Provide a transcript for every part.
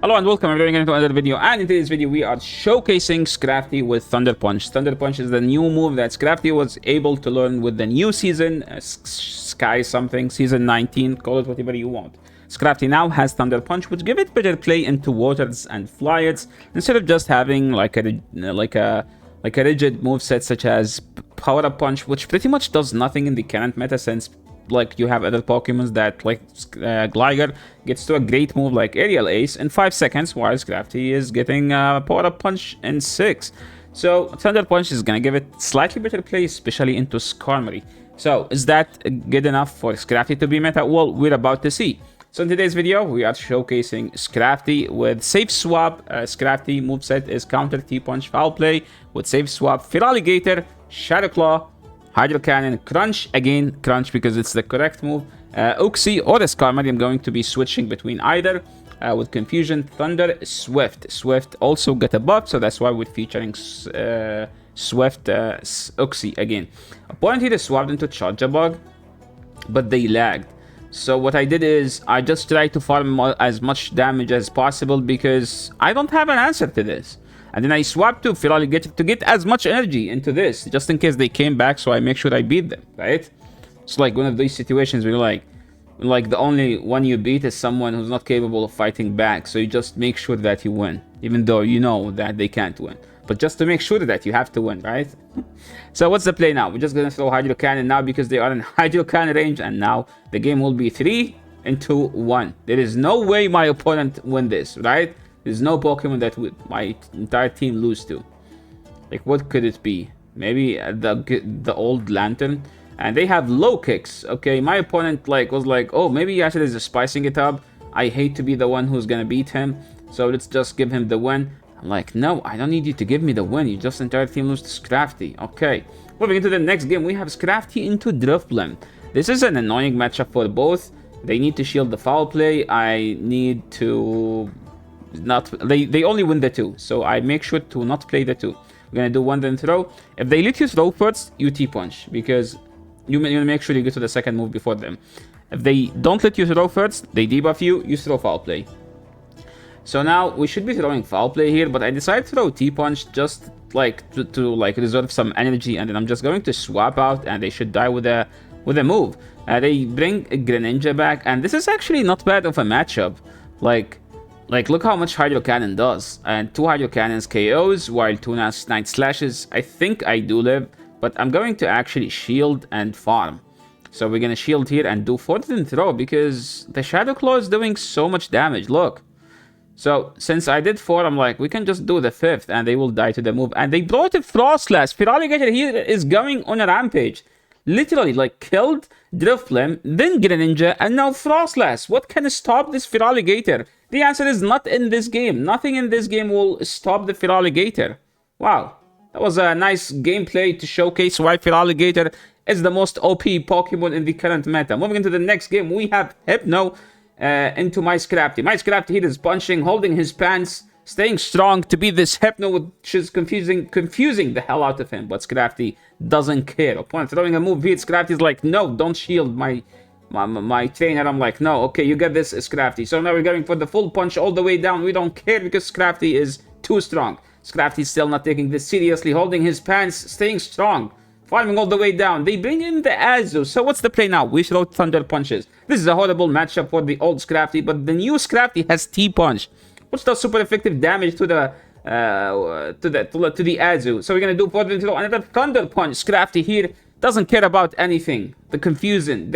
Hello and welcome everyone to another video, and in today's video we are showcasing Scrafty with Thunder Punch. Thunder Punch is the new move that Scrafty was able to learn with the new season, Sky something, season 19, call it whatever you want. Scrafty now has Thunder Punch, which give it better play into waters and flyers, instead of just having like a rigid moveset such as Power Up Punch, which pretty much does nothing in the current meta, since like you have other Pokemons that, like Gligar, gets to a great move like Aerial Ace in 5 seconds, while Scrafty is getting Power Up Punch in 6. So Thunder Punch is gonna give it slightly better play, especially into Skarmory. So is that good enough for Scrafty to be meta? Well, we're about to see. So in today's video, we are showcasing Scrafty with Safe Swap. Scrafty moveset is Counter T-Punch Foul Play with Safe Swap, Feraligatr, Shadow Claw, Hydro Cannon, Crunch, again Crunch because it's the correct move, Uxie or Skarmory. I'm going to be switching between either, with Confusion, Thunder, Swift. Swift also got a buff, so that's why we're featuring Swift, Uxie again. Opponent here is swapped into Charge-a-Bug, but they lagged. So what I did is I just tried to farm as much damage as possible because I don't have an answer to this. And then I swapped to Feraligatr to get as much energy into this, just in case they came back, so I make sure I beat them, right? It's like one of these situations where you're like the only one you beat is someone who's not capable of fighting back, so you just make sure that you win, even though you know that they can't win. But just to make sure that you have to win, right? So what's the play now? We're just gonna throw Hydro Cannon now because they are in Hydro Cannon range, and now the game will be 3-1. There is no way my opponent win this, right? There's no Pokemon that my entire team lose to. Like, what could it be? Maybe the old Lantern, and they have low kicks. Okay, my opponent was like, oh, maybe actually is spicing it up. I hate to be the one who's gonna beat him, so let's just give him the win. I'm like, no, I don't need you to give me the win. You just entire team lose to Scrafty. Okay, moving into the next game, we have Scrafty into Drifblim. This is an annoying matchup for both. They need to shield the foul play. I need to they only win the 2, so I make sure to not play the 2. We're gonna do one then throw. If they let you throw first, you T-punch, because you make sure you get to the second move before them. If they don't let you throw first, they debuff you, you throw foul play. So now we should be throwing foul play here, but I decided to throw T-punch just to reserve some energy, and then I'm just going to swap out, and they should die with a move. They bring a Greninja back, and this is actually not bad of a matchup. Like, look how much Hydro Cannon does. And 2 Hydro Cannons KOs, while 2 Night Slashes. I think I do live, but I'm going to actually shield and farm. So we're going to shield here and do Forbidden Throw, because the Shadow Claw is doing so much damage, look. So, since I did 4, I'm like, we can just do the 5th, and they will die to the move. And they brought a Frostlass. Feraligatr here is going on a rampage. Literally, like, killed Drifblim, then Greninja, and now Frostlass. What can stop this Feraligatr? The answer is not in this game. Nothing in this game will stop the Feraligatr. Wow. That was a nice gameplay to showcase why Feraligatr is the most OP Pokemon in the current meta. Moving into the next game, we have Hypno into my Scrafty. My Scrafty here is punching, holding his pants, staying strong to beat this Hypno, which is confusing the hell out of him. But Scrafty doesn't care. Upon throwing a move here, Scrafty is like, no, don't shield my trainer. I'm like, no, okay, you get this, Scrafty. So now we're going for the full punch all the way down. We don't care because Scrafty is too strong. Scrafty still not taking this seriously, holding his pants, staying strong, farming all the way down. They bring in the Azu. So what's the play now? We throw Thunder Punches. This is a horrible matchup for the old Scrafty, but the new Scrafty has T-Punch, which does super effective damage to the Azu. So we're gonna do Forbidden Throw, another Thunder Punch. Scrafty here doesn't care about anything. The confusion,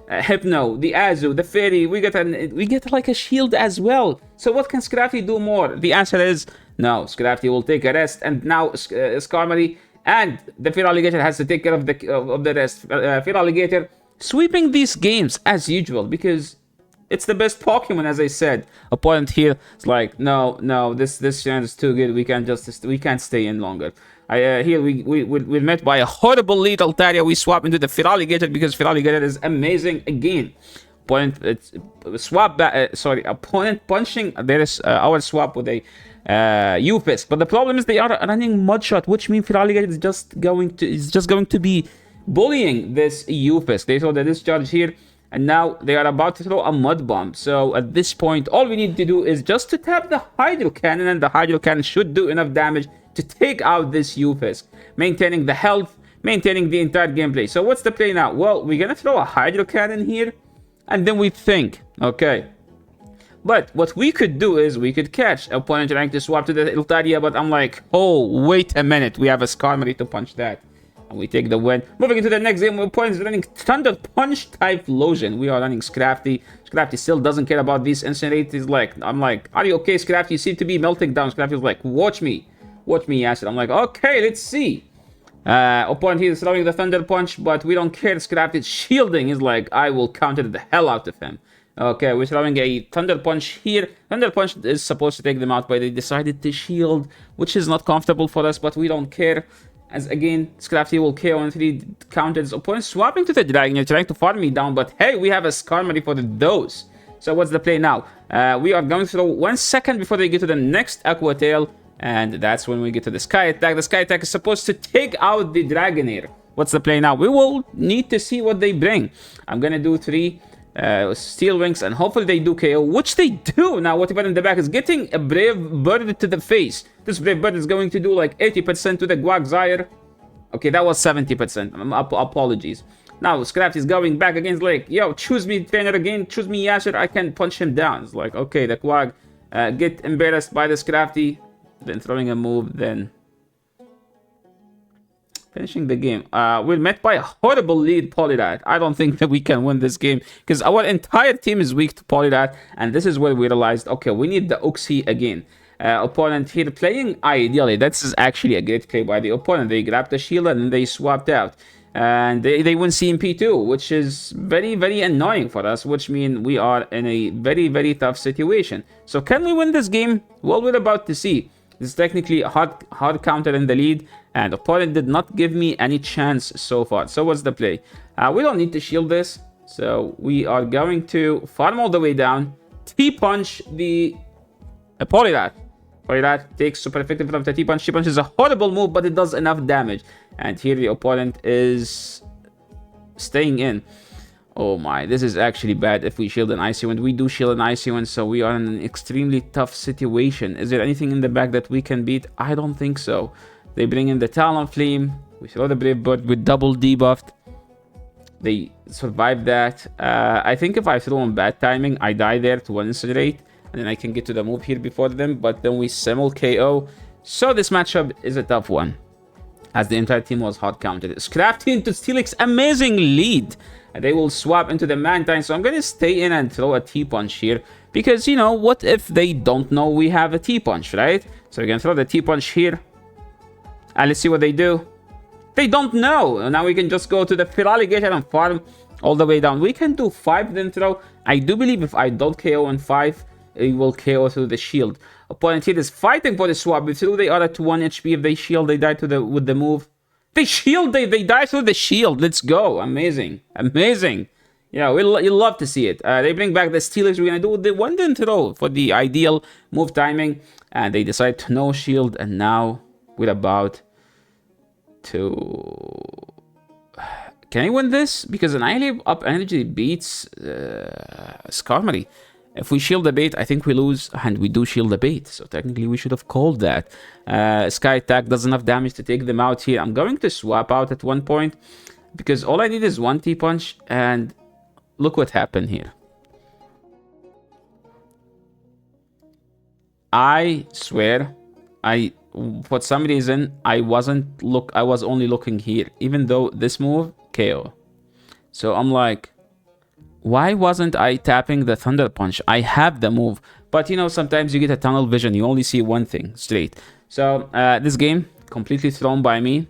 Hypno, the Azu, the Fairy. We get like a shield as well. So what can Scrafty do more? The answer is no. Scrafty will take a rest, and now Skarmory and the Feraligatr has to take care of the rest. Feraligatr sweeping these games as usual because it's the best Pokemon, as I said. Opponent here is like, no, this chance is too good. We can't stay in longer. Here we're met by a horrible lead Altaria. We swap into the Feraligatr because Feraligatr is amazing again. Opponent punching. There is our swap with a UFIS, but the problem is they are running Mudshot, which means Feraligatr is just going to be bullying this UFIS. They throw the discharge here. And now they are about to throw a mud bomb. So at this point, all we need to do is just to tap the hydro cannon, and the hydro cannon should do enough damage to take out this UFISC, maintaining the health, maintaining the entire gameplay. So what's the play now? Well, we're gonna throw a hydro cannon here, and then we think, okay. But what we could do is we could catch opponent trying to swap to the Iltaria, but I'm like, oh, wait a minute, we have a Skarmory to punch that. And we take the win. Moving into the next game, opponent is running Thunder Punch Typhlosion. We are running Scrafty. Scrafty still doesn't care about these Incinerate. He's like, I'm like, are you okay, Scrafty? You seem to be melting down. Scrafty's like, watch me. Watch me, Acid. I'm like, okay, let's see. Opponent here is throwing the Thunder Punch, but we don't care. Scrafty's shielding. He's like, I will counter the hell out of him. Okay, we're throwing a Thunder Punch here. Thunder Punch is supposed to take them out, but they decided to shield, which is not comfortable for us, but we don't care. As again, Scrafty will KO on 3 counters. Opponent swapping to the Dragon. You're trying to farm me down, but hey, we have a Skarmory for the dose. So what's the play now? We are going to throw 1 second before they get to the next Aqua Tail. And that's when we get to the Sky Attack. The Sky Attack is supposed to take out the Dragonair. What's the play now? We will need to see what they bring. I'm going to do 3 Steel Wings, and hopefully they do KO, which they do. Now, what about in the back is getting a Brave Bird to the face. This Brave Bird is going to do like 80% to the Guagzire. Okay, that was 70%. Apologies. Now, Scrafty is going back against like, yo, choose me, trainer again. Choose me, Yasher. I can punch him down. It's like, okay, the Quag get embarrassed by the Scrafty. Then throwing a move, then finishing the game. We're met by a horrible lead Poliwrath. I don't think that we can win this game because our entire team is weak to Poliwrath, and this is where we realized, okay, we need the Uxie again. Opponent here playing ideally. This is actually a great play by the opponent. They grabbed the shield and they swapped out. And they win CMP2, which is very, very annoying for us, which means we are in a very, very tough situation. So can we win this game? Well, we're about to see. This is technically a hard counter in the lead, and opponent did not give me any chance so far. So what's the play? We don't need to shield this, so we are going to farm all the way down, T-punch the Poliwrath. Poliwrath takes super effective from the T-punch. T-punch is a horrible move, but it does enough damage. And here the opponent is staying in. Oh my, this is actually bad if we shield an Icy Wind. We do shield an Icy Wind, so we are in an extremely tough situation. Is there anything in the back that we can beat? I don't think so. They bring in the Talonflame. We throw the Brave Bird with double debuffed. They survive that. I think if I throw on bad timing, I die there to one Incinerate. And then I can get to the move here before them. But then we simul KO. So this matchup is a tough one, as the entire team was hard counted. Scrafty into Steelix, amazing lead. They will swap into the Mantine, so I'm going to stay in and throw a T-punch here. Because, you know, what if they don't know we have a T-punch, right? So we're going to throw the T-punch here. And let's see what they do. They don't know. Now we can just go to the Feraligatr and farm all the way down. We can do 5 then throw. I do believe if I don't KO in 5, it will KO through the shield. Opponent here is fighting for the swap. If they are at 1 HP, if they shield, they die with the move. They shield, they die through the shield. Let's go. Amazing. Amazing. Yeah, you love to see it. They bring back the Steelix. We're going to do the 1 then throw for the ideal move timing. And they decide to no shield. And now we're about to... Can I win this? Because Annihilate Up Energy beats Skarmory. If we shield the bait, I think we lose, and we do shield the bait. So technically, we should have called that. Sky Attack does enough damage to take them out here. I'm going to swap out at one point, because all I need is 1 T-punch, and look what happened here. I swear, for some reason, I was only looking here, even though this move, KO. So I'm like, why wasn't I tapping the Thunder Punch? I have the move. But, you know, sometimes you get a tunnel vision. You only see one thing straight. So, this game, completely thrown by me.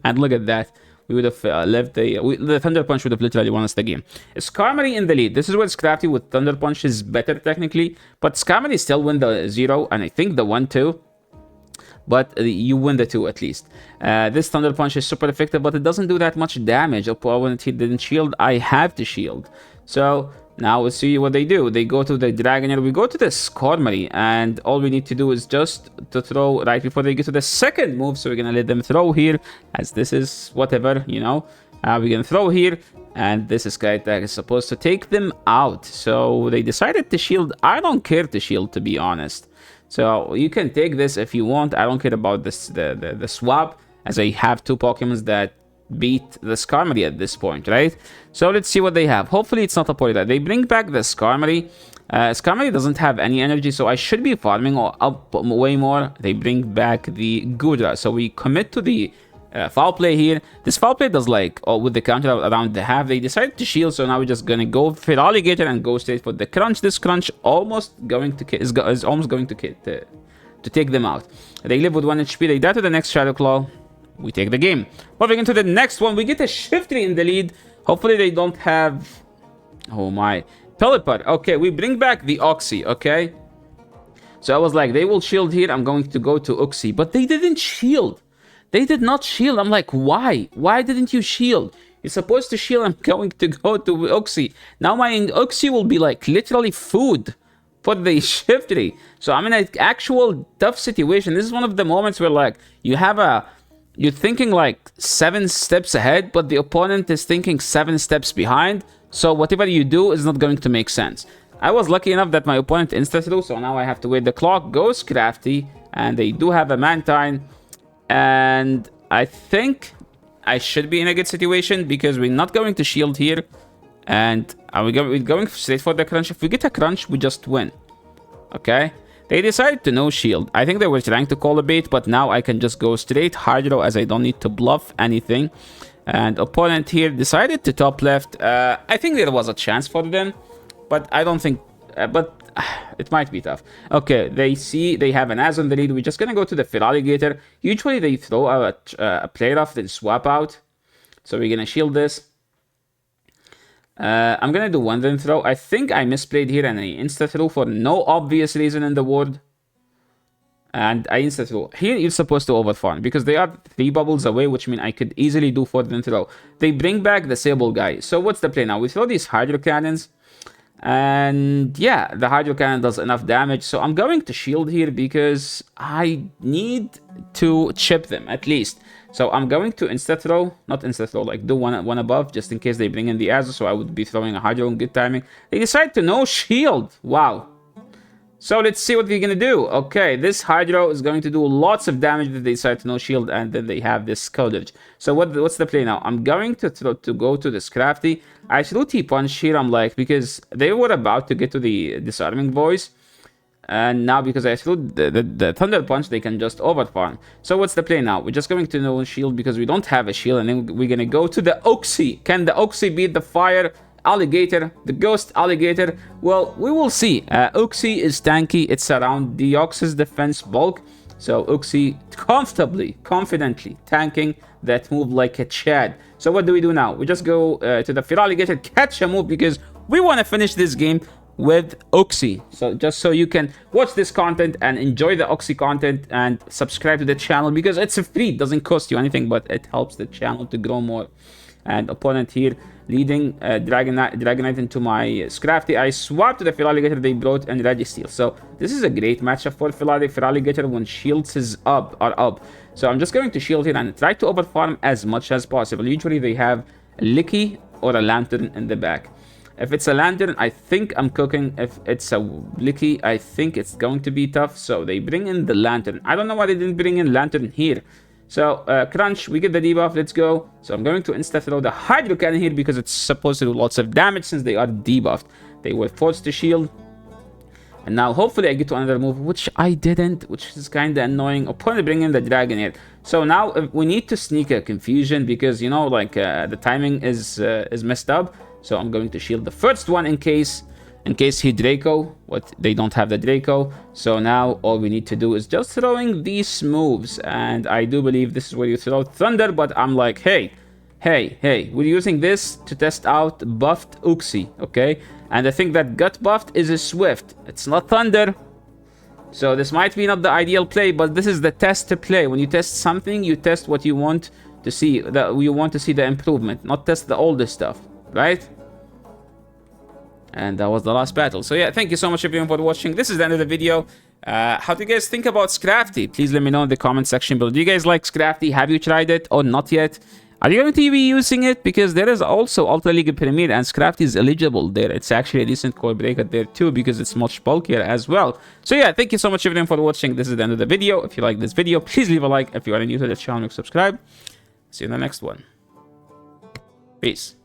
And look at that. We would have left the Thunder Punch would have literally won us the game. Skarmory in the lead. This is where Scrafty with Thunder Punch is better technically. But Skarmory still win the 0. And I think the 1 too. But you win the 2 at least. This Thunder Punch is super effective, but it doesn't do that much damage. Opponent he didn't shield. I have to shield. So now we'll see what they do. They go to the Dragonair. We go to the Skarmory, and all we need to do is just to throw right before they get to the second move. So we're gonna let them throw here, as this is whatever, you know. We can throw here, and this is guy tag is supposed to take them out. So they decided to shield. I don't care to shield, to be honest. So you can take this if you want. I don't care about this the swap, as I have 2 Pokemons that beat the Skarmory at this point, right? So let's see what they have. Hopefully it's not a Polita. They bring back the Skarmory. Skarmory doesn't have any energy, so I should be farming up way more. They bring back the Gudra, so we commit to the foul play here. This foul play does like with the counter around the half. They decided to shield, so now we're just gonna go for Alligator and go straight for the crunch. This crunch almost going to is almost going to take them out. They live with 1 HP. They die to the next Shadow Claw. We take the game. Moving into the next one, we get a Shiftry in the lead. Hopefully they don't have... Oh my. Pelipper. Okay, we bring back the Oxy, okay? So I was like, they will shield here. I'm going to go to Oxy. But they didn't shield. They did not shield. I'm like, why? Why didn't you shield? You're supposed to shield. I'm going to go to Oxy. Now my Oxy will be like literally food for the Shiftry. So I'm in an actual tough situation. This is one of the moments where like you have a... You're thinking like 7 steps ahead, but the opponent is thinking 7 steps behind. So whatever you do is not going to make sense. I was lucky enough that my opponent insta-threw, so now I have to wait the clock. Goes Scrafty, and they do have a Mantine. And I think I should be in a good situation because we're not going to shield here. And we're going straight for the crunch. If we get a crunch, we just win. Okay? They decided to no shield. I think they were trying to call a bait, but now I can just go straight Hydro as I don't need to bluff anything. And opponent here decided to top left. I think there was a chance for them, but I don't think... but it might be tough. Okay, they see they have an Az on the lead. We're just going to go to the Feraligatr. Usually they throw a play rough, then swap out. So we're going to shield this. I'm gonna do one then throw. I think I misplayed here and I insta-threw for no obvious reason in the ward. And I insta-threw. Here you're supposed to overfarm because they are 3 bubbles away, which means I could easily do 4 then throw. They bring back the Sable guy. So what's the play now? We throw these Hydro Cannons. And yeah, the Hydro Cannon does enough damage. So I'm going to shield here because I need to chip them at least. So I'm going to insta-throw, not insta-throw, like do one above, just in case they bring in the Azure, so I would be throwing a Hydro in good timing. They decide to no shield. Wow. So let's see what they're going to do. Okay, this Hydro is going to do lots of damage if they decide to no shield, and then they have this Scourge. So what's the play now? I'm going to go to the Scrafty. I threw T-Punch here, I'm like, because they were about to get to the Disarming Voice. And now because I threw the Thunder Punch, they can just overfarm. So what's the play now? We're just going to no shield because we don't have a shield. And then we're going to go to the Oxy. Can the Oxy beat the Fire Alligator? The Ghost Alligator? Well, we will see. Oxy is tanky. It's around Deoxys defense bulk. So Oxy comfortably, confidently tanking that move like a Chad. So what do we do now? We just go to the Feraligatr, catch a move because we want to finish this game with Oxy. So just so you can watch this content and enjoy the Oxy content and subscribe to the channel because it's free. It doesn't cost you anything, but it helps the channel to grow more. And opponent here leading Dragonite into my Scrafty. I swapped to the Feraligatr. They brought in Registeel. So this is a great matchup for Feraligatr when shields are up. So I'm just going to shield here and try to overfarm as much as possible. Usually they have a Licky or a Lantern in the back. If it's a Lantern, I think I'm cooking. If it's a Licky, I think it's going to be tough. So they bring in the Lantern. I don't know why they didn't bring in Lantern here. So, Crunch, we get the debuff. Let's go. So I'm going to insta-throw the Hydro Cannon here because it's supposed to do lots of damage since they are debuffed. They were forced to shield. And now, hopefully, I get to another move, which I didn't, which is kind of annoying. Opponent bring in the Dragon here. So now, we need to sneak a Confusion because, you know, like, the timing is messed up. So I'm going to shield the first one in case he Draco. They don't have the Draco. So now all we need to do is just throwing these moves. And I do believe this is where you throw Thunder. But I'm like, hey, we're using this to test out buffed Oxy, okay? And I think that gut buffed is a Swift. It's not Thunder. So this might be not the ideal play, but this is the test to play. When you test something, you test what you want to see. You want to see the improvement, not test the older stuff. Right? And that was the last battle. So yeah, thank you so much everyone for watching. This is the end of the video. How do you guys think about Scrafty? Please let me know in the comment section below. Do you guys like Scrafty? Have you tried it or not yet? Are you going to be using it? Because there is also Ultra League Pyramid and Scrafty is eligible there. It's actually a decent core breaker there too because it's much bulkier as well. So yeah, thank you so much everyone for watching. This is the end of the video. If you like this video, please leave a like. If you are new to the channel, subscribe. See you in the next one. Peace.